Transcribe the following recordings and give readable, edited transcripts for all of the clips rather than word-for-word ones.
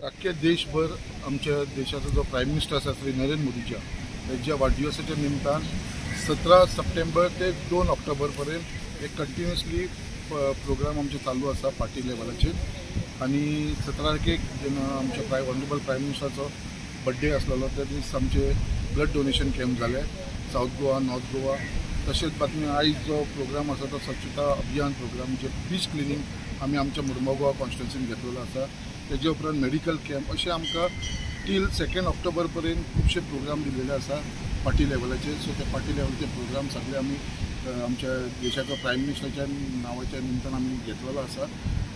अख्ख्या देशभर आमच्या देशाचा जो प्राईम मिनिस्टर आसा श्री नरेंद्र मोदीच्या त्यांच्या वाढदिवसाच्या निमतान 17 सप्टेंबर ते 2 ऑक्टोबर पर्यंत एक कंटिन्युअसली प्रोग्राम आमचे चालू आसा पार्टी लेवलाचेर आणि 17 तारखेक जेन्ना आमच्या ऑनरेबल प्राईम मिनिस्टराचो बर्थडे आसलेलो त्या दीस आमचे ब्लड डोनेशन कॅम्प जाले साऊथ गोवा नॉर्थ गोवा। तशेंच बातमी आयज जो प्रोग्राम आसा तो स्वच्छता अभियान प्रोग्राम जे बीच क्लिनिंग आमी आमच्या मुर्मुगांव कॉन्स्टिट्युन्सीन घेतलेलो आसा। तेजे उपरांत मेडिकल कॅम्प अशें आमकां टील 2 ऑक्टोबर पर्यंत खुबशे प्रोग्राम दिलेले आसा पार्टी लेवलाचेर। सो ते पार्टी लेवलाचे प्रोग्राम सगळे आमी आमच्या देशाचो प्राईम मिनिस्टराच्या नांवाच्या निमतान आमी घेतलेलो आसा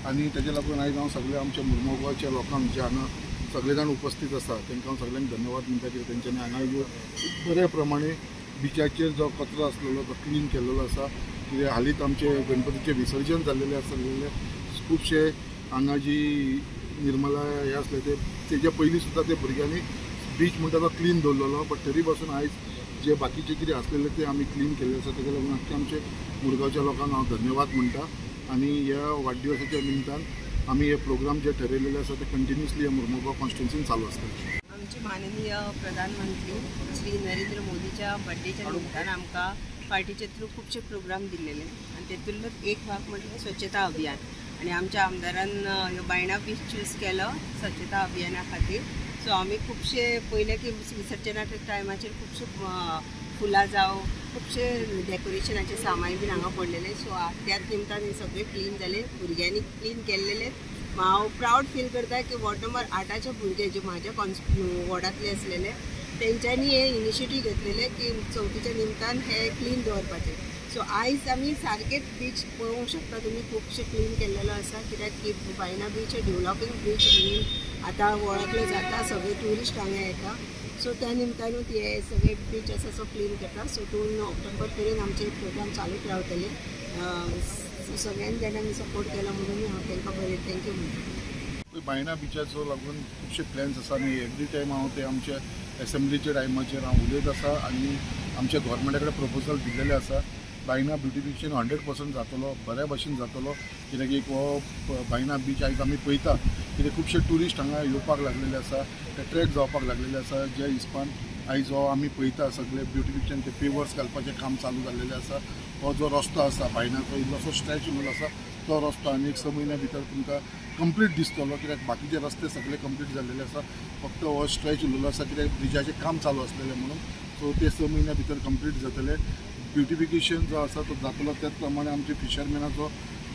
आनी तेजे लागून आयज हांव सगळे आमच्या मुर्मुगांवच्या लोकांक जे हांगा सगळे जाण उपस्थित आसा तांकां हांव सगळ्यांक धन्यवाद म्हणटा की तेंच्यांनी हांगा येवन बऱ्या प्रमाणे बिचाचेर जो कचरो आसलेलो तो क्लीन केल्लो आसा। कित्याक हालींच आमचे गणपतीचे विसर्जन जाल्लेले आसलेले खुबशे हांगा जी निर्मला हे आसले तेजे पयलीं सुद्दां ते भुरग्यांनी बीच म्हणटा तो क्लीन दवरलेलो बट तरी पासून आयज जे बाकीचे कितें आसलेले ते आमी क्लीन केल्ले आसा तेका लागून आख्खे आमचे मुरगांवच्या लोकांक हांव धन्यवाद म्हणटा। आनी ह्या वाडदिवसाच्या निमतान आमी हे प्रोग्राम जे ठरयलेले आसा ते कंटिन्युअसली ह्या मुर्मुगांव कॉन्स्टिट्युन्सीन चालू आसता। आमचे माननीय प्रधानमंत्री श्री नरेंद्र मोदीच्या बर्थडेच्या निमतान आमकां पार्टीचे थ्रू खूबशे प्रोग्राम दिल्लेले आनी तेतूंतलोच एक भाग म्हटल्यार स्वच्छता अभियान आणि आमच्या आमदारान ह्यो बायणा बीच चूज केलो स्वच्छता अभियाना खातीर। सो आमी खुबशे पयले की विसर्जनाच्या टायमाचेर खुबशे फुलां जावं खुबशे डेकोरेशनाचे सामान बीन हांगा पडलेले। सो त्याच निमतान हे सगळे क्लीन जाले भुरग्यांनी क्लीन केल्लेले। हांव प्रावड फील करता की वॉर्ड नंबर 8चे भुरगे जे म्हाज्या वॉर्डांतले आसलेले तेंच्यांनी हे इनिशिएटीव घेतलेले की चवथीच्या निमतान हे क्लीन दवरपाचे। सो आयज आमी सारकेच बीच पळोवंक शकता तुमी खूबशे क्लीन केल्लेलो आसा कित्याक की बायणा बीच हे डेवलॉपींग बीच म्हणून आतां वळखलो जाता सगळे ट्युरिस्ट हांगा येता। सो त्या निमतानूच हे सगळे बीच आसा सो क्लीन करता। सो 2 ऑक्टोबर पर्यंत आमचे प्रोग्राम चालूच रावतले। सगळ्यां जाणांनी सपोर्ट केला म्हणून हांव तांकां बरें थँक्यू म्हणटा। बायणा बिचाचो लागून खुबशे प्लॅन्स आसा आनी एवरी टायम हांव ते आमच्या एसेंब्लीच्या टायमाचेर हांव उलयत आसा आनी आमच्या गव्हर्मेंटा कडेन प्रपोजल दिल्लेले आसा। बायणा ब्युटिफिकेशन 100% जातलो बऱ्या भशेन जातलो कित्याक एक हो बायणा बीच आयज आमी पळयता कित्याक खुबशे ट्युरिस्ट हांगा येवपाक लागलेले आसा एट्रॅक्ट जावपाक लागलेले आसा ज्या हिसपान आयज हो आमी पळयता सगळे ब्युटिफिकेशन ते पेवर्स घालपाचें काम चालू जाल्लेलें आसा। हो जो रस्तो आसा बायणाचो इल्लोसो स्ट्रेच उरलेलो आसा तो रस्तो आनी 1 म्हयन्या भितर तुमकां कंप्लीट दिसतलो कित्याक बाकीचे रस्ते सगळे कंप्लीट जाल्लेले आसा फक्त हो स्ट्रेच उरलेलो आसा कित्याक ब्रिजाचें काम चालू आसलेलें म्हणून। सो ते 6 म्हयन्या भितर कंप्लीट जातले। ब्युटिफिकेशन जो आसा तो जातलो त्याच प्रमाणे आमचे फिशरमॅनाचो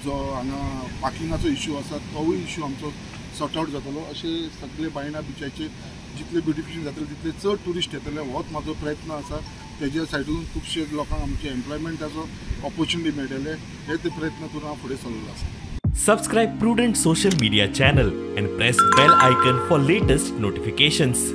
जो हांगा पार्किंगाचो इश्यू आसा तोवूय इश्यू आमचो सॉर्ट आउट जातलो। अशे सगळे बायणा बिचाचे जितले ब्युटिफिकेशन जातले तितले चड ट्युरिस्ट येतले होच म्हाजो प्रयत्न आसा। तेज्या सायडून खुबशे लोकांक आमचे एम्प्लॉयमेंटाचो ऑपॉर्च्युनिटी मेळटले हे ते प्रयत्न करून हांव फुडें चल्लेलो आसा। Subscribe Prudent social media channel and press bell icon for latest notifications.